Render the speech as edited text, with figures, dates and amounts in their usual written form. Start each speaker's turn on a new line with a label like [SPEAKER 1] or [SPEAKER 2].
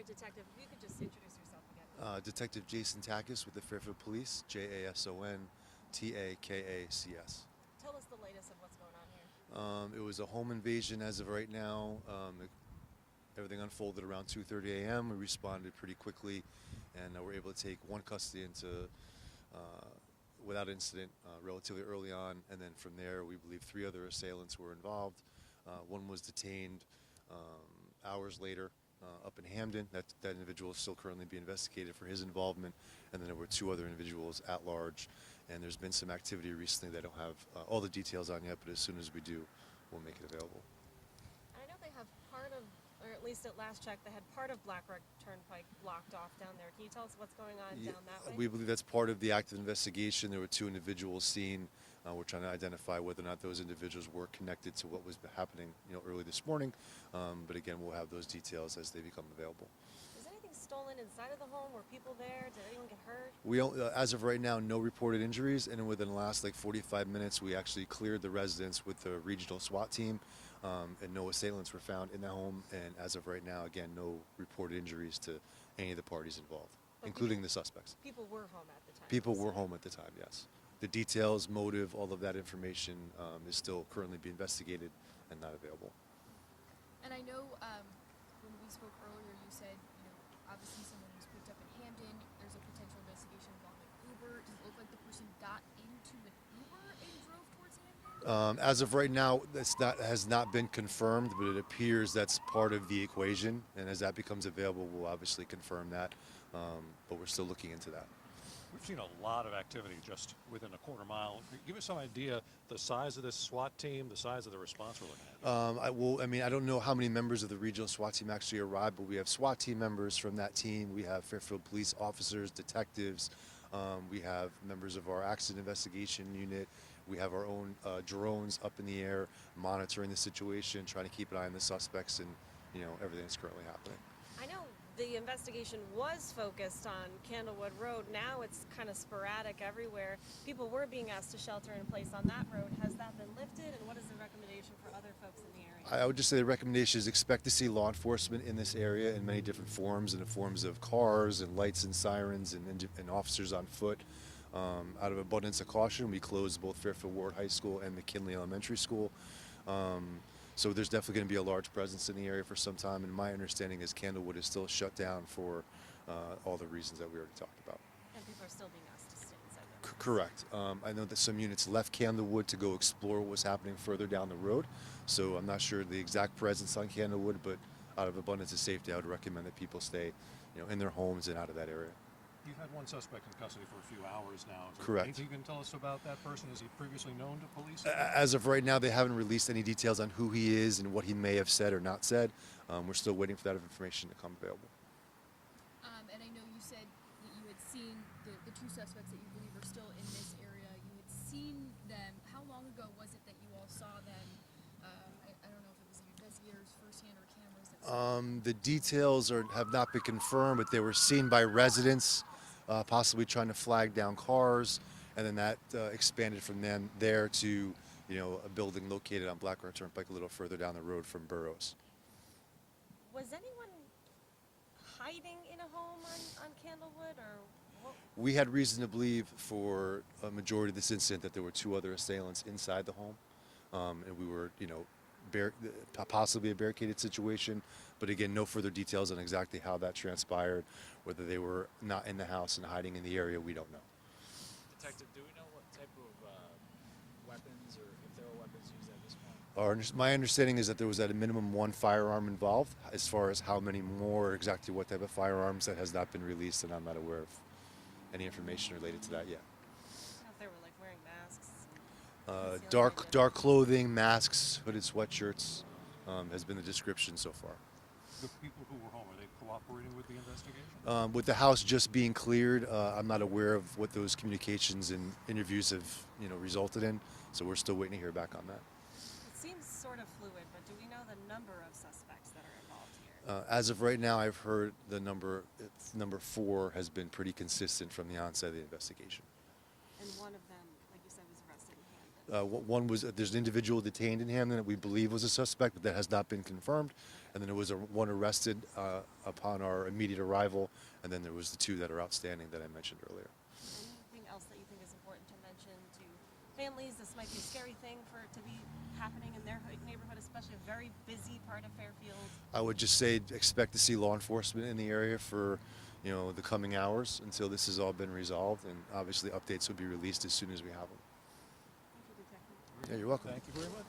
[SPEAKER 1] Detective, if you could just introduce yourself again.
[SPEAKER 2] Detective Jason Takis with the Fairfield Police, JASON TAKACS.
[SPEAKER 1] Tell us the latest of what's going on here.
[SPEAKER 2] It was a home invasion as of right now. Everything unfolded around 2:30 a.m. We responded pretty quickly, and were able to take one custody into without incident relatively early on, and then from there we believe 3 other assailants were involved. One was detained hours later up in Hamden. That individual is still currently being investigated for his involvement, and then there were 2 other individuals at large, and there's been some activity recently that I don't have all the details on yet, but as soon as we do, we'll make it available.
[SPEAKER 1] I know they have part of, or at least at last check, they had part of Black Rock Turnpike blocked off down there. Can you tell us what's going on down that way?
[SPEAKER 2] We believe that's part of the active investigation. There were 2 individuals seen. We're trying to identify whether or not those individuals were connected to what was happening, early this morning. But again, we'll have those details as they become available.
[SPEAKER 1] Was anything stolen inside of the home? Were people there? Did anyone get hurt?
[SPEAKER 2] We don't, as of right now, no reported injuries, and within the last 45 minutes, we actually cleared the residence with the regional SWAT team, and no assailants were found in the home. And as of right now, again, no reported injuries to any of the parties involved, including the suspects.
[SPEAKER 1] People were home at the time.
[SPEAKER 2] People were home at the time, yes. The details, motive, all of that information is still currently being investigated and not available.
[SPEAKER 3] And I know when we spoke earlier, you said, obviously someone was picked up in Hamden. There's a potential investigation involving Uber. Does it look like the person got into an Uber and drove towards Hamden?
[SPEAKER 2] As of right now, has not been confirmed, but it appears that's part of the equation. And as that becomes available, we'll obviously confirm that. But we're still looking into that.
[SPEAKER 4] We've seen a lot of activity just within a quarter mile. Give us some idea the size of this SWAT team, the size of the response we're looking at.
[SPEAKER 2] I don't know how many members of the regional SWAT team actually arrived, but we have SWAT team members from that team. We have Fairfield police officers, detectives. We have members of our accident investigation unit. We have our own drones up in the air monitoring the situation, trying to keep an eye on the suspects and everything that's currently happening.
[SPEAKER 1] I know the investigation was focused on Candlewood Road. Now it's kind of sporadic everywhere. People were being asked to shelter in place on that road. Has that been lifted, and what is the recommendation for other folks in the area?
[SPEAKER 2] I would just say the recommendation is expect to see law enforcement in this area in many different forms, in the forms of cars and lights and sirens and officers on foot. Out of abundance of caution, we closed both Fairfield Ward High School and McKinley Elementary School. So there's definitely going to be a large presence in the area for some time, and my understanding is Candlewood is still shut down for all the reasons that we already talked about.
[SPEAKER 1] And people are still being asked to stay inside their homes.
[SPEAKER 2] Correct. I know that some units left Candlewood to go explore what was happening further down the road, so I'm not sure the exact presence on Candlewood, but out of abundance of safety, I would recommend that people stay in their homes and out of that area.
[SPEAKER 4] You've had one suspect in custody for a few hours now.
[SPEAKER 2] Correct.
[SPEAKER 4] Anything you can tell us about that person? Is he previously known to police?
[SPEAKER 2] As of right now, they haven't released any details on who he is and what he may have said or not said. We're still waiting for that information to come available.
[SPEAKER 3] And I know you said that you had seen the 2 suspects that you believe are still in this area. You had seen them. How long ago was it that you all saw them? I don't know if it was the investigators firsthand or cameras.
[SPEAKER 2] The details have not been confirmed, but they were seen by residents, possibly trying to flag down cars, and then that expanded from there to a building located on Black Rock Turnpike a little further down the road from Burroughs.
[SPEAKER 1] Was anyone hiding in a home on Candlewood, or what?
[SPEAKER 2] We had reason to believe for a majority of this incident that there were 2 other assailants inside the home, and we were, possibly a barricaded situation, but again, no further details on exactly how that transpired, whether they were not in the house and hiding in the area, we don't know.
[SPEAKER 5] Detective, do we know what type of weapons, or if there were weapons used at this point?
[SPEAKER 2] My understanding is that there was at a minimum 1 firearm involved. As far as how many more, exactly what type of firearms, that has not been released, and I'm not aware of any information related to that yet.
[SPEAKER 1] I don't know if they were wearing masks.
[SPEAKER 2] Dark clothing, masks, hooded sweatshirts has been the description so far.
[SPEAKER 4] The people who were home, are they cooperating with the investigation?
[SPEAKER 2] With the house just being cleared, I'm not aware of what those communications and interviews have resulted in, so we're still waiting to hear back on that.
[SPEAKER 1] It seems sort of fluid, but do we know the number of suspects that are involved here?
[SPEAKER 2] As of right now, I've heard the number 4 has been pretty consistent from the onset of the investigation.
[SPEAKER 1] And one of them, like you said, was arrested in Hamden.
[SPEAKER 2] There's an individual detained in Hamden that we believe was a suspect, but that has not been confirmed. and then there was one arrested upon our immediate arrival, and then there was the 2 that are outstanding that I mentioned earlier.
[SPEAKER 1] Anything else that you think is important to mention to families? This might be a scary thing for it to be happening in their neighborhood, especially a very busy part of Fairfield.
[SPEAKER 2] I would just say expect to see law enforcement in the area for, the coming hours until this has all been resolved, and obviously updates will be released as soon as we have them.
[SPEAKER 1] Thank you, Detective.
[SPEAKER 2] Yeah, you're welcome.
[SPEAKER 4] Thank you very much.